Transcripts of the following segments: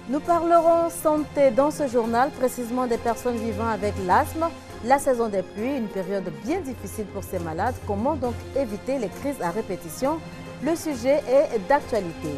Nous parlerons santé dans ce journal, précisément des personnes vivant avec l'asthme. La saison des pluies, une période bien difficile pour ces malades. Comment donc éviter les crises à répétition? Le sujet est d'actualité.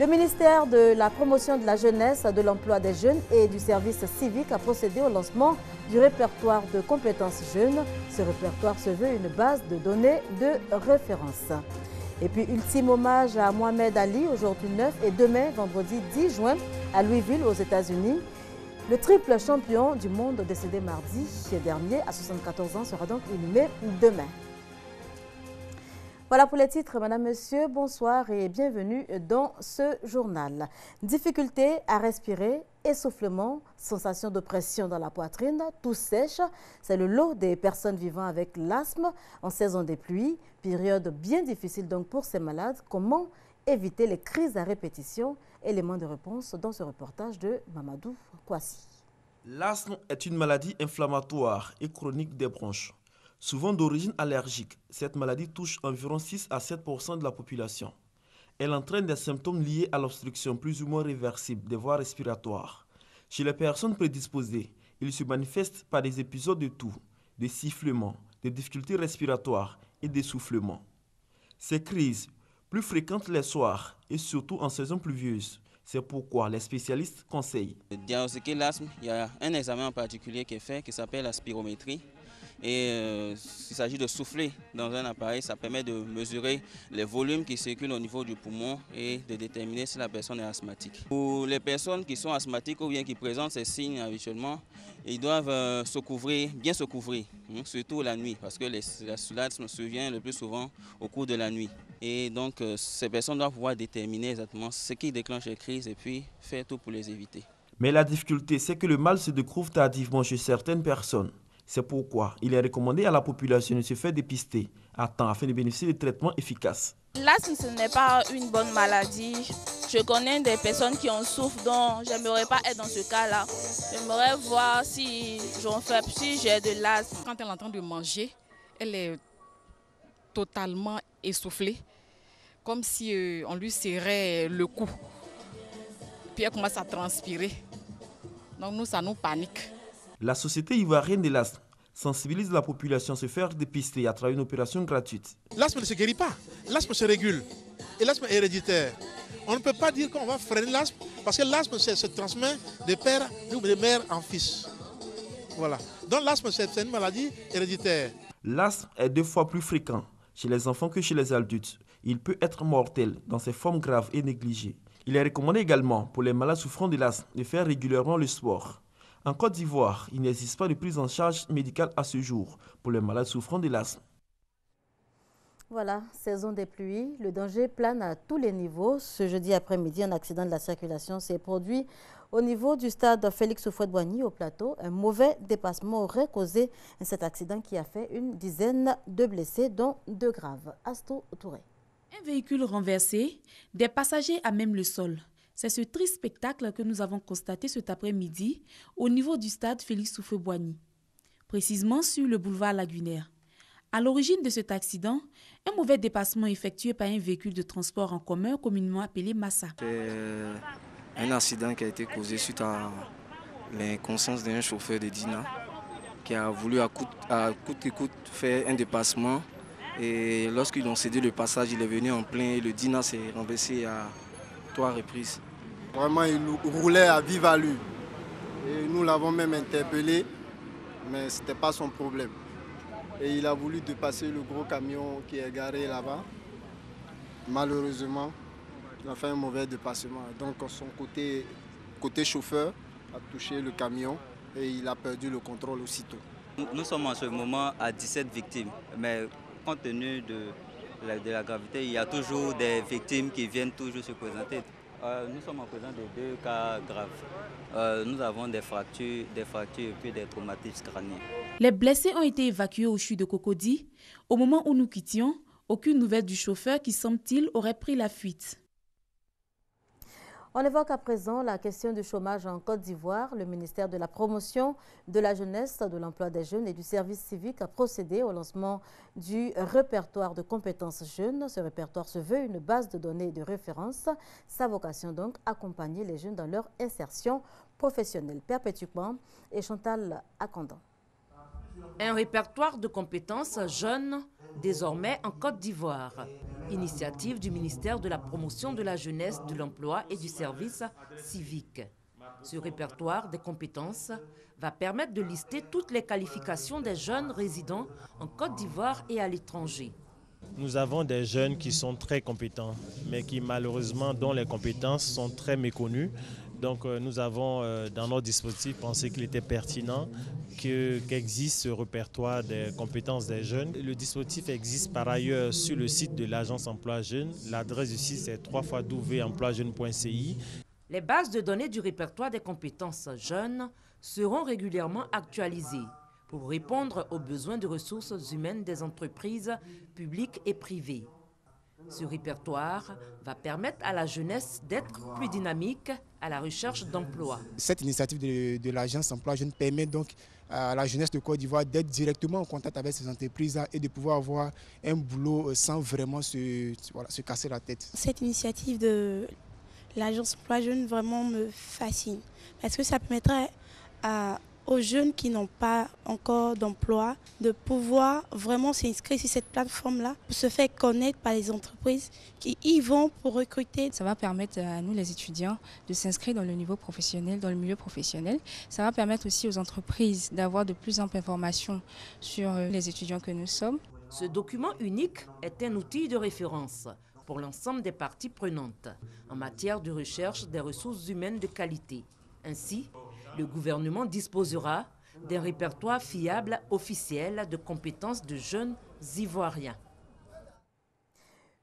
Le ministère de la Promotion de la Jeunesse, de l'Emploi des Jeunes et du Service civique a procédé au lancement du répertoire de compétences jeunes. Ce répertoire se veut une base de données de référence. Et puis, ultime hommage à Mohamed Ali, aujourd'hui 9 et demain, vendredi 10 juin, à Louisville, aux États-Unis. Le triple champion du monde décédé mardi dernier, à 74 ans, sera donc inhumé demain. Voilà pour les titres, Madame, Monsieur, bonsoir et bienvenue dans ce journal. Difficulté à respirer, essoufflement, sensation de pression dans la poitrine, tout sèche. C'est le lot des personnes vivant avec l'asthme en saison des pluies. Période bien difficile donc pour ces malades. Comment éviter les crises à répétition? Élément de réponse dans ce reportage de Mamadou Kouassi. L'asthme est une maladie inflammatoire et chronique des bronches. Souvent d'origine allergique, cette maladie touche environ 6 à 7% de la population. Elle entraîne des symptômes liés à l'obstruction plus ou moins réversible des voies respiratoires. Chez les personnes prédisposées, il se manifeste par des épisodes de toux, des sifflements, des difficultés respiratoires et d'essoufflement. Ces crises, plus fréquentes les soirs et surtout en saison pluvieuse, c'est pourquoi les spécialistes conseillent. Pour diagnostiquer l'asthme, il y a un examen en particulier qui est fait qui s'appelle la spirométrie. Et il s'agit de souffler dans un appareil, ça permet de mesurer les volumes qui circulent au niveau du poumon et de déterminer si la personne est asthmatique. Pour les personnes qui sont asthmatiques ou bien qui présentent ces signes habituellement, ils doivent bien se couvrir, surtout la nuit, parce que l'asthme survient le plus souvent au cours de la nuit. Et donc ces personnes doivent pouvoir déterminer exactement ce qui déclenche les crises et puis faire tout pour les éviter. Mais la difficulté, c'est que le mal se découvre tardivement chez certaines personnes. C'est pourquoi il est recommandé à la population de se faire dépister à temps afin de bénéficier de traitements efficaces. L'asthme, ce n'est pas une bonne maladie. Je connais des personnes qui en souffrent, donc j'aimerais pas être dans ce cas-là. J'aimerais voir si j'ai de l'asthme. Quand elle est en train de manger, elle est totalement essoufflée, comme si on lui serrait le cou. Puis elle commence à transpirer. Donc nous, ça nous panique. La Société ivoirienne de l'asthme sensibilise la population à se faire dépister à travers une opération gratuite. L'asthme ne se guérit pas, l'asthme se régule et l'asthme est héréditaire. On ne peut pas dire qu'on va freiner l'asthme parce que l'asthme se transmet de père ou de mère en fils. Voilà. Donc l'asthme c'est une maladie héréditaire. L'asthme est 2 fois plus fréquent chez les enfants que chez les adultes. Il peut être mortel dans ses formes graves et négligées. Il est recommandé également pour les malades souffrant de l'asthme de faire régulièrement le sport. En Côte d'Ivoire, il n'existe pas de prise en charge médicale à ce jour pour les malades souffrant de l'asthme. Voilà, saison des pluies, le danger plane à tous les niveaux. Ce jeudi après-midi, un accident de la circulation s'est produit au niveau du stade Félix Houphouët-Boigny au plateau. Un mauvais dépassement aurait causé cet accident qui a fait une dizaine de blessés, dont 2 graves. Astou Touré. Un véhicule renversé, des passagers à même le sol. C'est ce triste spectacle que nous avons constaté cet après-midi au niveau du stade Félix Houphouët-Boigny, précisément sur le boulevard Lagunaire. À l'origine de cet accident, un mauvais dépassement effectué par un véhicule de transport en commun communément appelé Massa. C'est un accident qui a été causé suite à l'inconscience d'un chauffeur de Dina qui a voulu à coûte que coûte faire un dépassement. Et lorsqu'ils ont cédé le passage, il est venu en plein et le Dina s'est renversé à 3 reprises. Vraiment, il roulait à vive allure. Et nous l'avons même interpellé, mais ce n'était pas son problème. Et il a voulu dépasser le gros camion qui est garé là-bas. Malheureusement, il a fait un mauvais dépassement. Donc son côté chauffeur a touché le camion et il a perdu le contrôle aussitôt. Nous sommes en ce moment à 17 victimes, mais compte tenu de la gravité, il y a toujours des victimes qui viennent toujours se présenter. Nous sommes en présence de 2 cas graves. Nous avons des fractures et puis des traumatismes crâniens. Les blessés ont été évacués au CHU de Cocody. Au moment où nous quittions, aucune nouvelle du chauffeur qui, semble-t-il, aurait pris la fuite. On évoque à présent la question du chômage en Côte d'Ivoire. Le ministère de la Promotion de la Jeunesse, de l'Emploi des Jeunes et du Service civique a procédé au lancement du répertoire de compétences jeunes. Ce répertoire se veut une base de données de référence. Sa vocation donc, accompagner les jeunes dans leur insertion professionnelle perpétuement. Et Chantal Akandan. Un répertoire de compétences jeunes, désormais en Côte d'Ivoire. Initiative du ministère de la Promotion de la Jeunesse, de l'Emploi et du Service civique. Ce répertoire des compétences va permettre de lister toutes les qualifications des jeunes résidents en Côte d'Ivoire et à l'étranger. Nous avons des jeunes qui sont très compétents, mais qui malheureusement, dont les compétences sont très méconnues. Donc nous avons dans notre dispositif pensé qu'il était pertinent qu'existe ce répertoire des compétences des jeunes. Le dispositif existe par ailleurs sur le site de l'Agence Emploi Jeunes. L'adresse du site est www.emploijeune.ci. Les bases de données du répertoire des compétences jeunes seront régulièrement actualisées pour répondre aux besoins de ressources humaines des entreprises publiques et privées. Ce répertoire va permettre à la jeunesse d'être plus dynamique à la recherche d'emploi. Cette initiative de l'Agence Emploi Jeunes permet donc à la jeunesse de Côte d'Ivoire d'être directement en contact avec ces entreprises et de pouvoir avoir un boulot sans vraiment se casser la tête. Cette initiative de l'Agence Emploi Jeunes vraiment me fascine parce que ça permettrait aux jeunes qui n'ont pas encore d'emploi de pouvoir vraiment s'inscrire sur cette plateforme-là pour se faire connaître par les entreprises qui y vont pour recruter. Ça va permettre à nous les étudiants de s'inscrire dans le niveau professionnel, dans le milieu professionnel. Ça va permettre aussi aux entreprises d'avoir de plus amples informations sur les étudiants que nous sommes. Ce document unique est un outil de référence pour l'ensemble des parties prenantes en matière de recherche des ressources humaines de qualité. Ainsi, le gouvernement disposera d'un répertoire fiable officiel de compétences de jeunes Ivoiriens.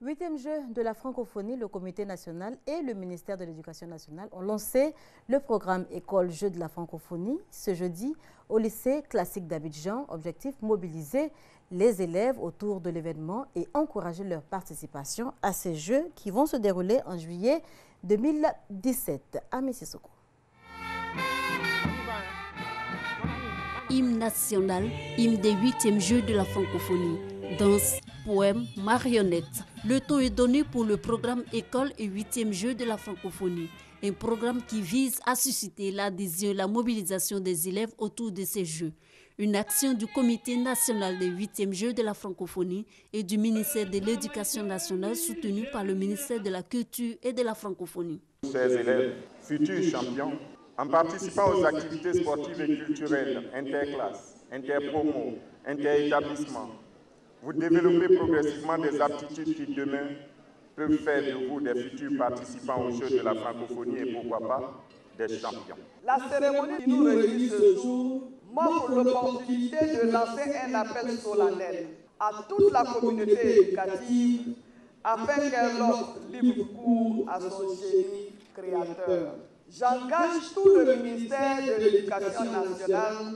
8e jeu de la francophonie, le Comité national et le ministère de l'Éducation nationale ont lancé le programme École Jeux de la francophonie ce jeudi au lycée classique d'Abidjan. Objectif, mobiliser les élèves autour de l'événement et encourager leur participation à ces jeux qui vont se dérouler en juillet 2017 à Mississauga. Hymne national, hymne des 8e Jeux de la francophonie. Danse, poème, marionnette. Le temps est donné pour le programme École et 8e Jeux de la francophonie. Un programme qui vise à susciter l'adhésion et la mobilisation des élèves autour de ces Jeux. Une action du Comité national des 8e Jeux de la francophonie et du ministère de l'Éducation nationale soutenue par le ministère de la Culture et de la francophonie. Chers élèves, futurs champions, en participant aux activités sportives et culturelles, interclasses, interpromos, interétablissements, vous développez progressivement des aptitudes qui demain peuvent faire de vous des futurs participants aux Jeux de la francophonie et pourquoi pas des champions. La cérémonie qui nous réunit ce jour m'offre l'opportunité de lancer un appel solennel à toute la communauté éducative afin qu'elle offre libre cours à son génie créateur. J'engage tout le ministère de l'Éducation nationale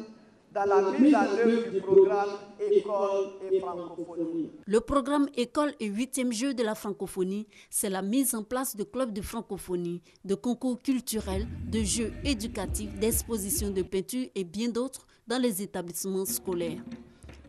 dans la mise en œuvre du programme École et francophonie. Le programme École et 8e Jeux de la francophonie, c'est la mise en place de clubs de francophonie, de concours culturels, de jeux éducatifs, d'expositions de peinture et bien d'autres dans les établissements scolaires.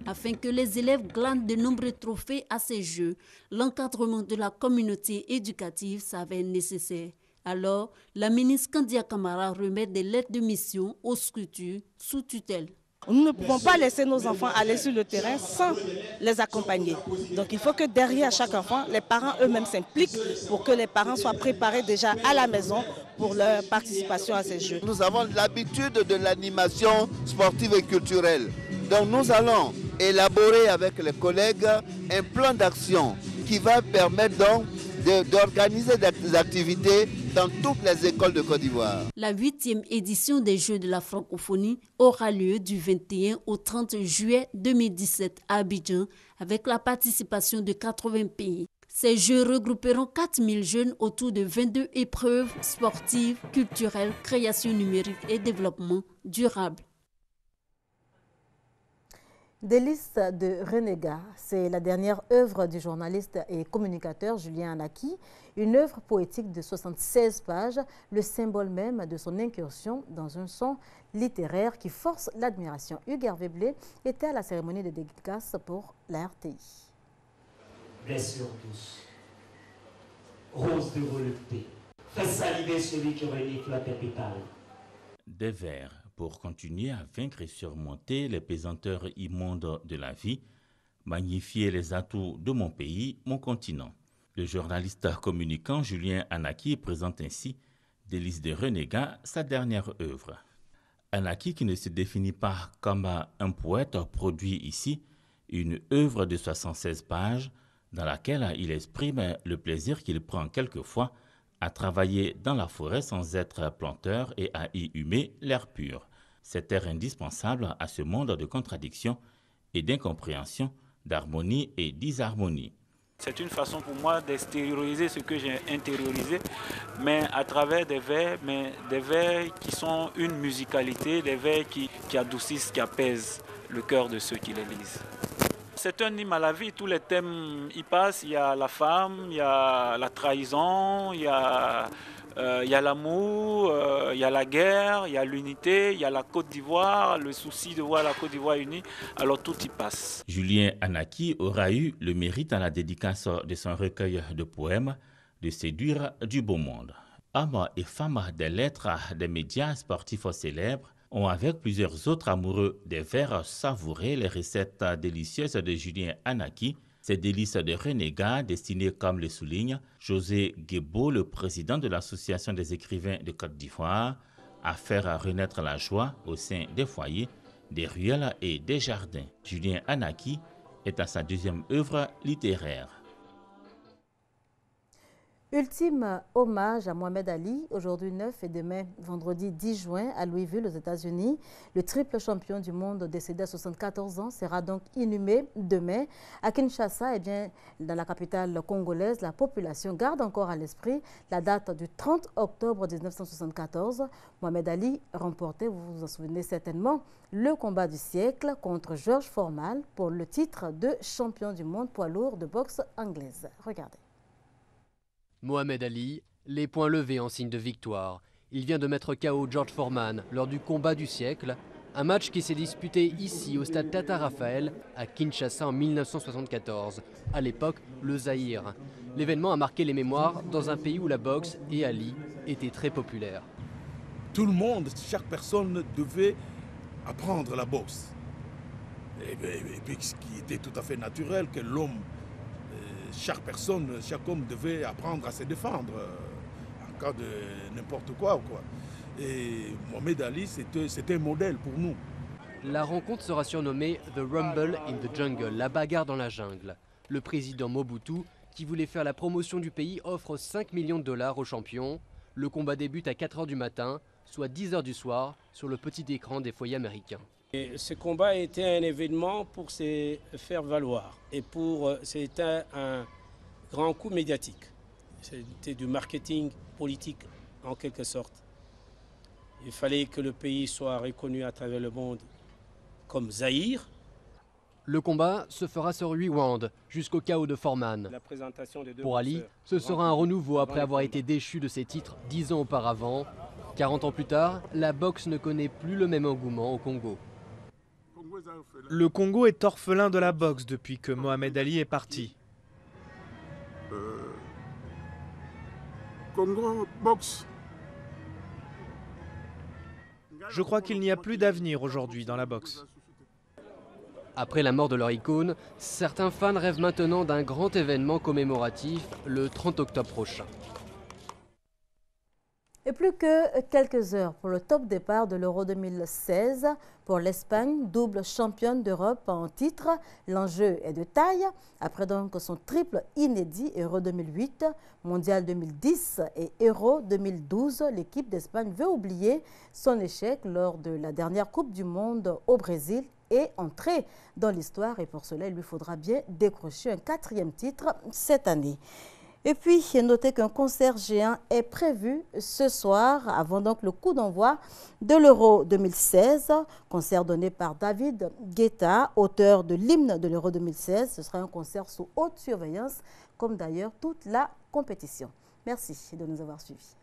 Afin que les élèves glanent de nombreux trophées à ces jeux, l'encadrement de la communauté éducative s'avère nécessaire. Alors, la ministre Kandia Camara remet des lettres de mission aux structures sous tutelle. Nous ne pouvons pas laisser nos enfants aller sur le terrain sans les accompagner. Donc il faut que derrière chaque enfant, les parents eux-mêmes s'impliquent pour que les parents soient préparés déjà à la maison pour leur participation à ces jeux. Nous avons l'habitude de l'animation sportive et culturelle. Donc nous allons élaborer avec les collègues un plan d'action qui va permettre donc d'organiser des activités dans toutes les écoles de Côte d'Ivoire. La 8e édition des Jeux de la francophonie aura lieu du 21 au 30 juillet 2017 à Abidjan avec la participation de 80 pays. Ces Jeux regrouperont 4000 jeunes autour de 22 épreuves sportives, culturelles, création numérique et développement durable. Délices de renégat, c'est la dernière œuvre du journaliste et communicateur Julien Anaki, une œuvre poétique de 76 pages, le symbole même de son incursion dans un son littéraire qui force l'admiration. Hugues Hervé Blé était à la cérémonie de dédicace pour la RTI. Blessure douce, rose de volupté, fais saliver celui qui renifle tes pétales. Des vers pour continuer à vaincre et surmonter les pesanteurs immondes de la vie, magnifier les atouts de mon pays, mon continent. Le journaliste communicant Julien Anaki présente ainsi Délices de renégat, sa dernière œuvre. Anaki, qui ne se définit pas comme un poète, produit ici une œuvre de 76 pages dans laquelle il exprime le plaisir qu'il prend quelquefois à travailler dans la forêt sans être planteur et à y humer l'air pur. C'est air indispensable à ce monde de contradictions et d'incompréhension, d'harmonie et disharmonie. C'est une façon pour moi d'extérioriser ce que j'ai intériorisé, mais à travers des vers qui sont une musicalité, des vers qui adoucissent, qui apaisent le cœur de ceux qui les lisent. C'est un hymne à la vie, tous les thèmes y passent, il y a la femme, il y a la trahison, il y a l'amour, il y a la guerre, il y a l'unité, il y a la Côte d'Ivoire, le souci de voir la Côte d'Ivoire unie, alors tout y passe. Julien Anaki aura eu le mérite à la dédicace de son recueil de poèmes de séduire du beau monde. Hommes et femmes des lettres, des médias sportifs célèbres ont avec plusieurs autres amoureux des vers savouré les recettes délicieuses de Julien Anaki. Ces délices de renégat destinées, comme le souligne José Guébo, le président de l'Association des écrivains de Côte d'Ivoire, à faire renaître la joie au sein des foyers, des ruelles et des jardins. Julien Anaki est à sa deuxième œuvre littéraire. Ultime hommage à Mohamed Ali, aujourd'hui 9 et demain vendredi 10 juin à Louisville aux États-Unis. Le triple champion du monde décédé à 74 ans sera donc inhumé demain. À Kinshasa, dans la capitale congolaise, la population garde encore à l'esprit la date du 30 octobre 1974. Mohamed Ali remportait, vous vous en souvenez certainement, le combat du siècle contre Georges Formal pour le titre de champion du monde poids lourd de boxe anglaise. Regardez. Mohamed Ali, les poings levés en signe de victoire. Il vient de mettre KO George Foreman lors du combat du siècle, un match qui s'est disputé ici au stade Tata Raphaël à Kinshasa en 1974, à l'époque le Zaïre. L'événement a marqué les mémoires dans un pays où la boxe et Ali étaient très populaires. Tout le monde, chaque personne devait apprendre la boxe. Et puis ce qui était tout à fait naturel que l'homme, chaque personne, chaque homme devait apprendre à se défendre en cas de n'importe quoi. Et Mohamed Ali, c'était un modèle pour nous. La rencontre sera surnommée The Rumble in the Jungle, la bagarre dans la jungle. Le président Mobutu, qui voulait faire la promotion du pays, offre 5 millions de dollars aux champions. Le combat débute à 4 h du matin, soit 10 h du soir, sur le petit écran des foyers américains. Et ce combat était un événement pour se faire valoir et c'était un grand coup médiatique. C'était du marketing politique en quelque sorte. Il fallait que le pays soit reconnu à travers le monde comme Zaïre. Le combat se fera sur 8 rounds jusqu'au KO de Foreman. Pour Ali, ce sera un renouveau après avoir été déchu de ses titres 10 ans auparavant. 40 ans plus tard, la boxe ne connaît plus le même engouement au Congo. Le Congo est orphelin de la boxe depuis que Mohamed Ali est parti. Congo boxe. Je crois qu'il n'y a plus d'avenir aujourd'hui dans la boxe. Après la mort de leur icône, certains fans rêvent maintenant d'un grand événement commémoratif le 30 octobre prochain. Et plus que quelques heures pour le top départ de l'Euro 2016 pour l'Espagne, double championne d'Europe en titre. L'enjeu est de taille. Après donc son triple inédit Euro 2008, Mondial 2010 et Euro 2012, l'équipe d'Espagne veut oublier son échec lors de la dernière Coupe du Monde au Brésil et entrer dans l'histoire. Et pour cela, il lui faudra bien décrocher un 4e titre cette année. Et puis, notez qu'un concert géant est prévu ce soir, avant donc le coup d'envoi de l'Euro 2016. Concert donné par David Guetta, auteur de l'hymne de l'Euro 2016. Ce sera un concert sous haute surveillance, comme d'ailleurs toute la compétition. Merci de nous avoir suivis.